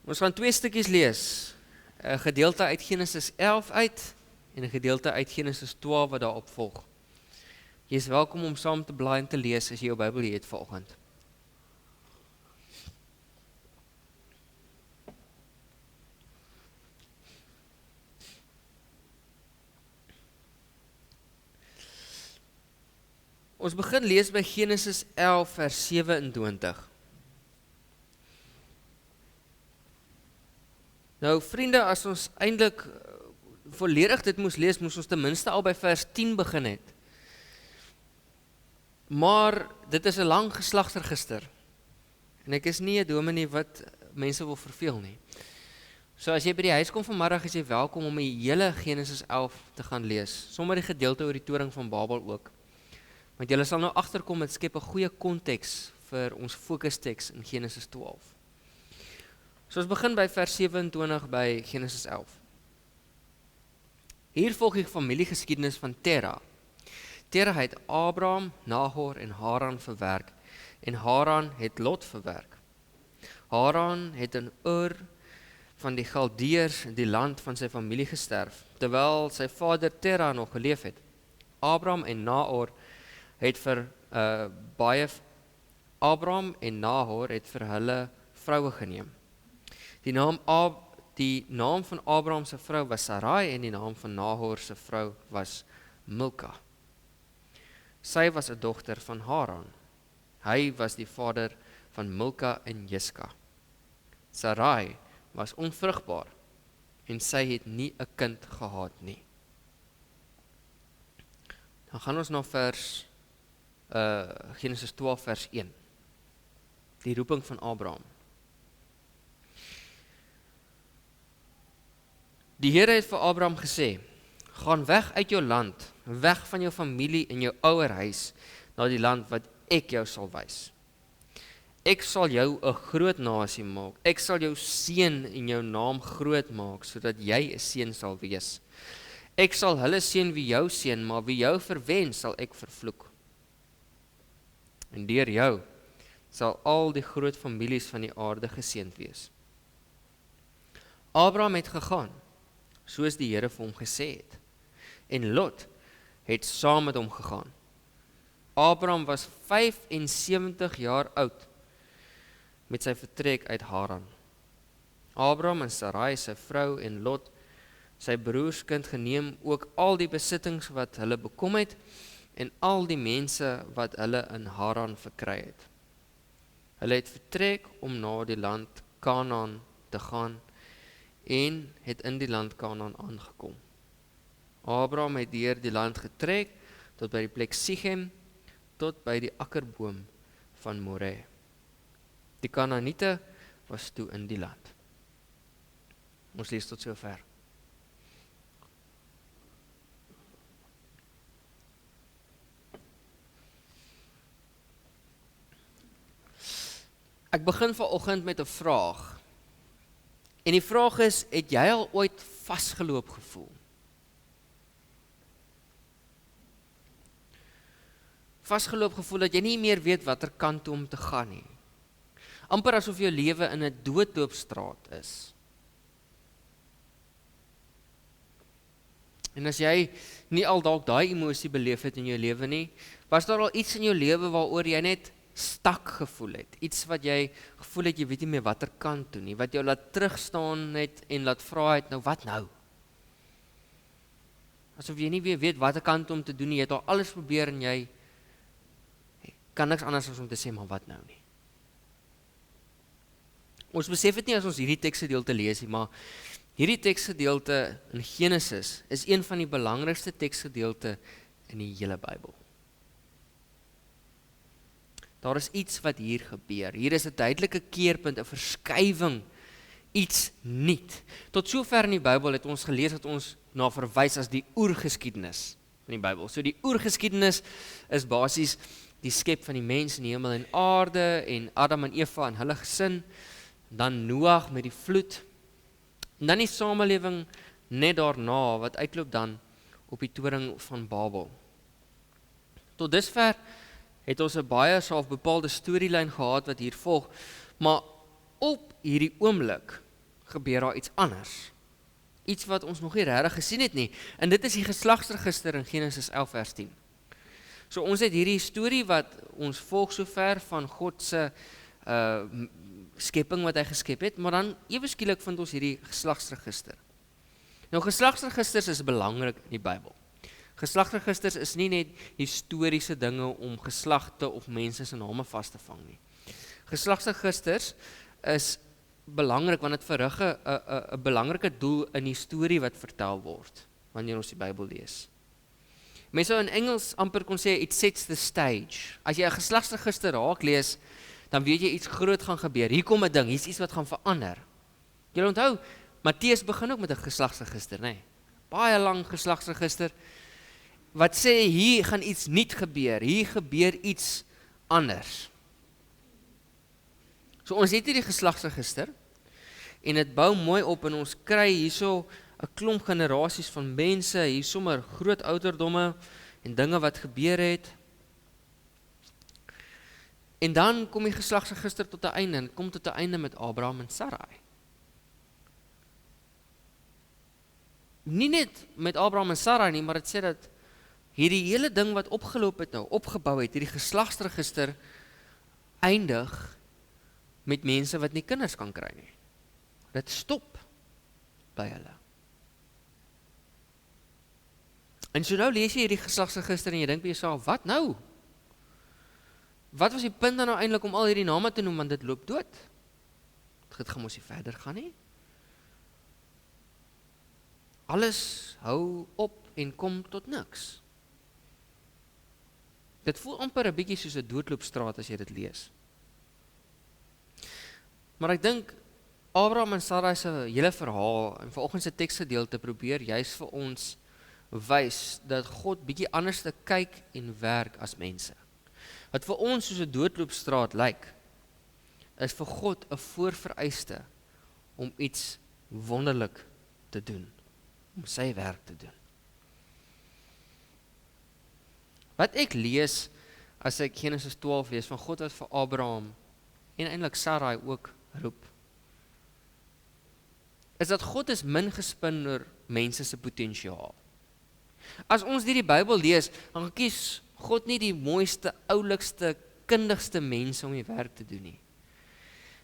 Ons gaan 2 stukkies lees, 'n gedeelte uit Genesis 11 uit, en 'n gedeelte uit Genesis 12 wat daarop volg. Jy is welkom om saam te blaai en te lees as jy jou Bybel het vanoggend. Ons begin lees by Genesis 11 vers 27. Nou vriende, as ons eintlik volledig dit moes lees, moes ons ten minste al by vers 10 begin het. Maar dit is 'n lang geslagsregister. En ek is nie 'n dominee wat mense wil verveel nie. So as jy by die huis kom vanmiddag, is jy welkom om die hele Genesis 11 te gaan lees. Sommer die gedeelte oor die toring van Babel ook. Want julle sal nou agterkom, dit skep 'n goeie konteks vir ons fokusteks in Genesis 12. So ons begin by vers 27 by Genesis 11. Hier volg die familiegeskiedenis van Terah. Terah het Abraham, Nahor en Haran verwerk, en Haran het Lot verwerk. Haran het in Ur van die Galdeërs in die land van sy familie gesterf, terwyl sy vader Terah nog geleef het. Abraham en Nahor het vir hulle vroue geneem. Die naam van Abraham se vrou was Sarai en die naam van Nahor se vrou was Milka. Sy was 'n dogter van Haran. Hy was die vader van Milka en Jiska. Sarai was onvrugbaar en sy het nie 'n kind gehad nie. Dan gaan ons na Genesis 12 vers 1. Die roeping van Abraham. Die Here het vir Abraham gesê: "Gaan weg uit jou land, weg van jou familie en jou ouerhuis, na die land wat ek jou sal wys. Ek sal jou 'n groot nasie maak. Ek sal jou seën en jou naam groot maak, sodat jy 'n seën sal wees. Ek sal hulle seën wie jou seën, maar wie jou verwen sal ek vervloek. En deur jou sal al die groot families van die aarde geseënd wees." Abraham het gegaan, soos die Here vir hom gesê het, en Lot het saam met hom gegaan. Abraham was 75 jaar oud met sy vertrek uit Haran. Abraham en Sarai sy vrou en Lot sy broerskind geneem, ook al die besittings wat hulle bekom het en al die mense wat hulle in Haran verkry het. Hulle het vertrek om na die land Kanaan te gaan en het in die land Kanaan aangekom. Abraham het deur die land getrek tot by die plek Sichem, tot by die akkerboom van Moreh. Die Kanaaniete was toe in die land. Ons lees tot sover. Ek begin vanoggend met 'n vraag. En die vraag is, het jy al ooit vasgeloop gevoel? Vasgeloop gevoel dat jy nie meer weet watter kant toe om te gaan nie. Amper asof jou lewe in 'n doodloopstraat is. En as jy nie al dalk daai emosie beleef het in jou lewe nie, was daar al iets in jou lewe waaroor jy net stak gevoel het, iets wat jy gevoel het, jy weet nie meer watter kant toe nie, wat jou laat terugstaan het en laat vra het, nou wat nou? Asof jy nie weer weet watter kant om te doen nie, jy het al alles probeer en jy kan niks anders as om te sê, maar wat nou nie? Ons besef het nie as ons hierdie teksgedeelte lees nie, maar hierdie teksgedeelte in Genesis is een van die belangrikste teksgedeelte in die hele Bybel. Daar is iets wat hier gebeur. Hier is 'n duidelike keerpunt, 'n verskywing, iets nuut. Tot sover in die Bybel het ons gelees dat ons na verwys as die oergeskiedenis van die Bybel. So die oergeskiedenis is basies die skep van die mens in die hemel en aarde en Adam en Eva en hulle gesin, dan Noag met die vloed, en dan die samelewing net daarna wat uitloop dan op die toring van Babel. Tot dusver het ons 'n baie selfbepaalde storielyn gehad wat hier volg, maar op hierdie oomblik gebeur daar iets anders. Iets wat ons nog nie regtig gesien het nie. En dit is die geslagsregister in Genesis 11 vers 10. So ons het hierdie storie wat ons volg sover van God se skepping wat hy geskep het, maar dan ewe skielik vind ons hierdie geslagsregister. Nou geslagsregisters is belangrik in die Bybel. Geslagsregisters is nie net historiese dinge om geslagte of mense se name vas te vang nie. Geslagsregisters is belangrik want dit verrig 'n belangrike doel in die storie wat vertel word wanneer ons die Bybel lees. Mense sou in Engels amper kon sê it sets the stage. As jy 'n geslagsregister raak lees, dan weet jy iets groot gaan gebeur. Hier kom 'n ding, hier's iets wat gaan verander. Jy onthou, Matteus begin ook met 'n geslagsregister, nê? Baie lang geslagsregister wat sê hier gaan iets nuut gebeur. Hier gebeur iets anders. So ons het hierdie geslagsregister en dit bou mooi op en ons kry hierso 'n klomp generasies van mense, hier sommer groot ouderdomme en dinge wat gebeur het. En dan kom die geslagsregister tot 'n einde en kom tot 'n einde met Abraham en Sarai. Nie net met Abraham en Sarai nie, maar dit sê dat hierdie hele ding wat opgeloop het nou, opgebou het, hierdie geslagsregister eindig met mense wat nie kinders kan kry nie. Dit stop by hulle. En so nou lees jy hierdie geslagsregister en jy dink by jouself, wat nou? Wat was die punt dan nou eintlik om al hierdie name te noem, want dit loop dood? Dit gaan mos nie verder gaan nie. Alles hou op en kom tot niks. Dit voel amper 'n bietjie soos 'n doodloopstraat as jy dit lees. Maar ek dink Abraham en Sarai se hele verhaal en vanoggend se teksgedeelte probeer juis vir ons wys dat God bietjie anders te kyk en werk as mense. Wat vir ons soos 'n doodloopstraat lyk, is vir God 'n voorvereiste om iets wonderlik te doen, om sy werk te doen. Wat ek lees as ek Genesis 12 lees van God wat vir Abraham en eintlik Sarai ook roep, is dat God is min gespin oor mense se potensiaal. As ons die Bybel lees, dan kies God nie die mooiste, oulikste, kundigste mense om die werk te doen nie.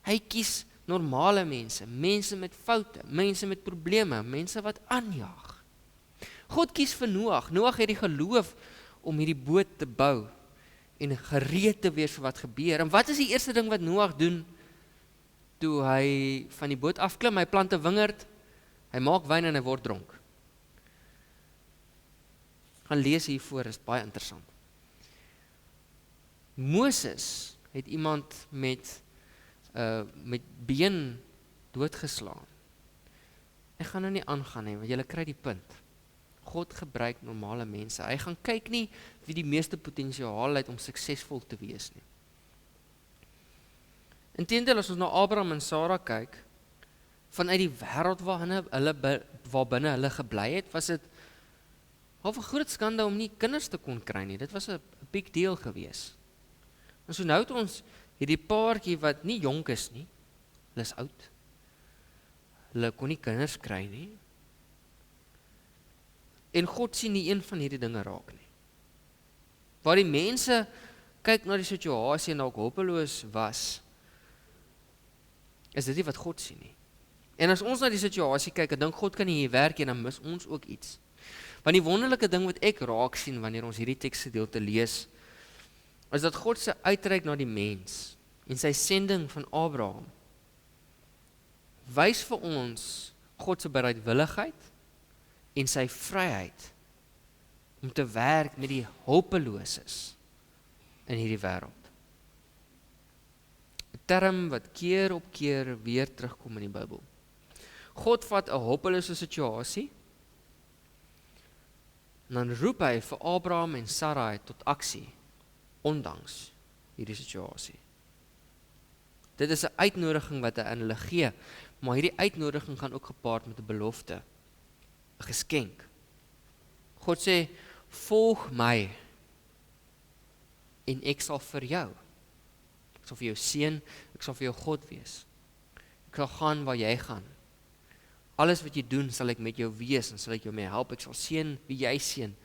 Hy kies normale mense, mense met foute, mense met probleme, mense wat aanjaag. God kies vir Noag. Noag het die geloof om hierdie boot te bou en gereed te wees vir wat gebeur. En wat is die eerste ding wat Noag doen toe hy van die boot afklim? Hy plant 'n wingerd, hy maak wyn en hy word dronk. Gaan lees hiervoor, is baie interessant. Moses het iemand met been doodgeslaan. Ek gaan nou nie aangaan nie, want julle kry die punt. God gebruik normale mense. Hy gaan kyk nie wie die meeste potensiaal het om suksesvol te wees nie. Inteendeel, as ons na Abraham en Sara kyk, vanuit die wêreld waarbinne hulle gebly het, was dit half 'n groot skande om nie kinders te kon kry nie. Dit was 'n big deal gewees. En so nou het ons hierdie paartjie wat nie jonk is nie, hulle is oud. Hulle kon nie kinders kry nie. En God sien nie een van hierdie dinge raak nie. Waar die mense kyk na die situasie en dalk hopeloos was, is dit nie wat God sien nie. En as ons na die situasie kyk en dink God kan nie hier werk en dan mis ons ook iets. Want die wonderlike ding wat ek raak sien wanneer ons hierdie teksgedeelte lees, is dat God se uitreik na die mens en sy sending van Abraham wys vir ons God se bereidwilligheid en sy vryheid om te werk met die hulpeloses in hierdie wêreld. 'n Term wat keer op keer weer terugkom in die Bybel. God vat 'n hulpelose situasie en dan roep hy vir Abraham en Sarai tot aksie, ondanks hierdie situasie. Dit is 'n uitnodiging wat hy aan hulle gee, maar hierdie uitnodiging gaan ook gepaard met 'n belofte, 'n geskenk. God sê, volg my en ek sal vir jou. Ek sal vir jou seën, ek sal vir jou God wees. Ek sal gaan waar jy gaan. Alles wat jy doen, sal ek met jou wees en sal ek jou mee help. Ek sal seën wie jy seën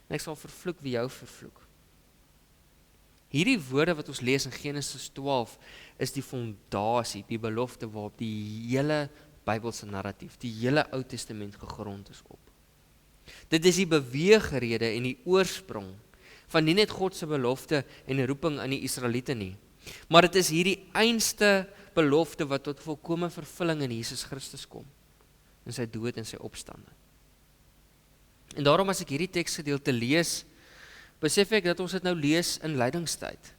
en ek sal vervloek wie jou vervloek. Hierdie woorde wat ons lees in Genesis 12 is die fondasie, die belofte waarop die hele Bybelse narratief, die hele Ou Testament gegrond is op. Dit is die beweegrede en die oorsprong van nie net God se belofte en 'n roeping aan die Israeliete nie, maar dit is hierdie einste belofte wat tot volkomme vervulling in Jesus Christus kom, in sy dood en sy opstanding. En daarom as ek hierdie teksgedeelte lees, besef ek dat ons dit nou lees in lydingstyd.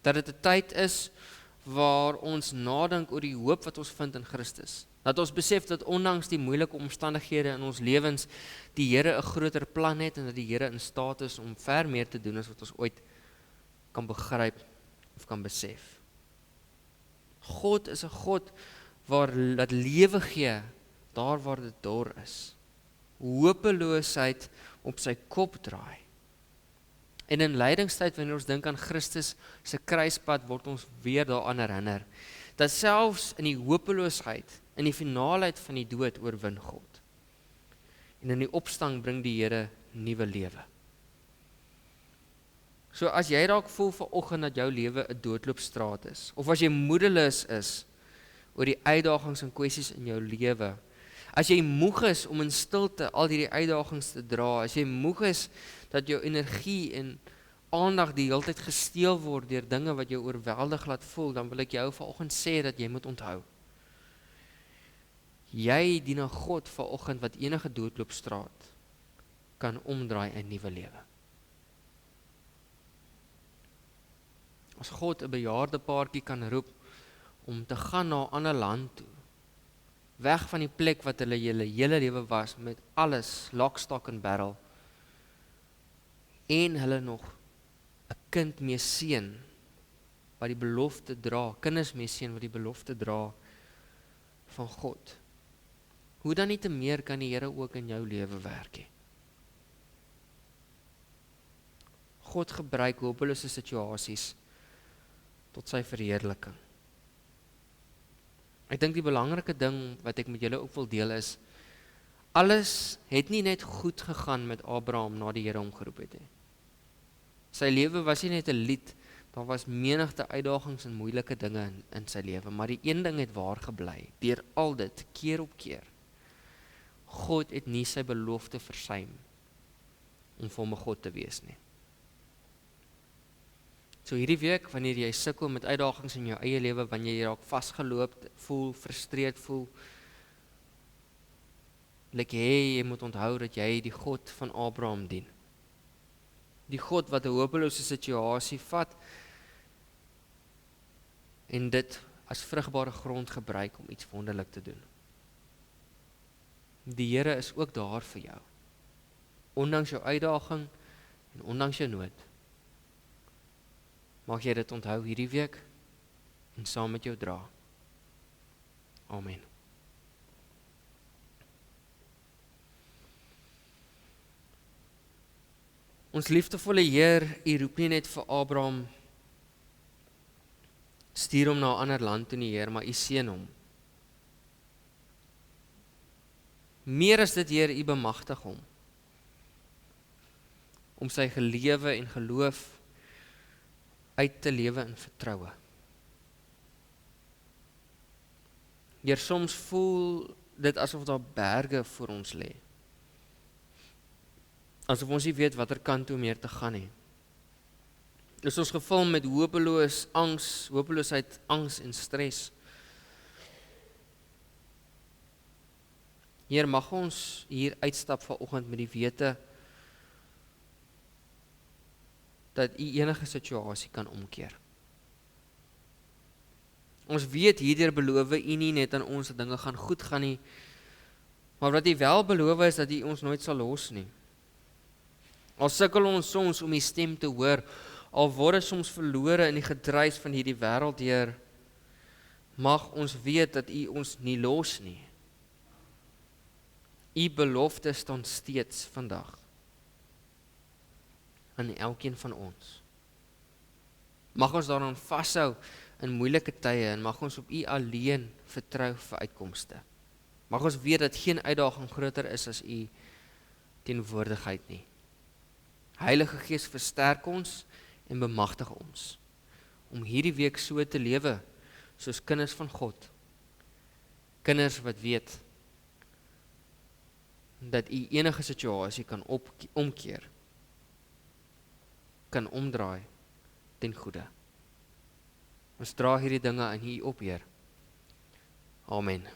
Dat dit 'n tyd is waar ons nadink oor die hoop wat ons vind in Christus. Dat ons besef dat ondanks die moeilike omstandighede in ons lewens, die Here 'n groter plan het en dat die Here in staat is om ver meer te doen as wat ons ooit kan begryp of kan besef. God is 'n God waar dat lewe gee, daar waar dit dor is. Hopeloosheid op sy kop draai. En in lydingstyd, wanneer ons dink aan Christus se kruispad, word ons weer daaraan herinner, dat selfs in die hopeloosheid, in die finaalheid van die dood, oorwin God. En in die opstanding bring die Here nuwe lewe. So as jy dalk voel vanoggend dat jou lewe 'n doodloopstraat is, of as jy moedeloos is oor die uitdagings en kwessies in jou lewe, as jy moeg is om in stilte al hierdie uitdagings te dra, as jy moeg is dat jou energie en aandag die hele tyd gesteel word deur dinge wat jou oorweldig laat voel, dan wil ek jou vanoggend sê dat jy moet onthou. Jy dien 'n God vanoggend wat enige doodloopstraat kan omdraai in nuwe lewe. As God 'n bejaarde paartjie kan roep om te gaan na 'n ander land toe, weg van die plek wat hulle hele lewe was, met alles, lock, stock en barrel, en hulle nog 'n kind mee seën, wat die belofte dra, kinders mee seën wat die belofte dra van God. Hoe dan nie te meer kan die Here ook in jou lewe werk hê? God gebruik hopelose situasies tot sy verheerliking. Ek dink die belangrike ding wat ek met julle ook wil deel is, alles het nie net goed gegaan met Abraham na die Here hom geroep het nie. Sy lewe was nie net 'n lied, daar was menigte uitdagings en moeilike dinge in sy lewe, maar die een ding het waar gebly, deur al dit, keer op keer. God het nie sy belofte versuim om vir hom 'n God te wees nie. So hierdie week, wanneer jy sukkel met uitdagings in jou eie lewe, wanneer jy raak vasgeloop voel, frustreerd voel, jy moet onthou dat jy die God van Abraham dien. Die God wat 'n hopelose situasie vat en dit as vrugbare grond gebruik om iets wonderlik te doen. Die Here is ook daar vir jou, ondanks jou uitdaging en ondanks jou nood. Mag jy dit onthou hierdie week en saam met jou dra. Amen. Ons liefdevolle Heer, U roep nie net vir Abraham, stuur hom na 'n ander land toe nie, Heer, maar U seën hom. Meer as dit, Heer, U bemagtig hom om sy gelewe en geloof uit te lewe in vertroue. Heer, soms voel dit asof daar berge voor ons lê. Asof ons nie weet watter kant toe meer te gaan nie. Is ons gevul met hopeloosheid, angs en stres. Heer, mag ons hier uitstap vanoggend met die wete dat U enige situasie kan omkeer. Ons weet hierdeur beloof U nie net aan ons dat dinge gaan goed gaan nie, maar wat U wel beloof is dat U ons nooit sal los nie. Al sukkel ons soms om U stem te hoor, al word ons soms verlore in die gedruis van hierdie wêreld, Heer, mag ons weet dat U ons nie los nie. U belofte staan steeds vandag aan elkeen van ons. Mag ons daaraan vashou in moeilike tye en mag ons op U alleen vertrou vir uitkomste. Mag ons weet dat geen uitdaging groter is as U teenwoordigheid nie. Heilige Gees, versterk ons en bemagtig ons om hierdie week so te lewe soos kinders van God. Kinders wat weet dat U enige situasie kan omkeer, kan omdraai ten goeie. Ons dra hierdie dinge aan U op, Heer. Amen.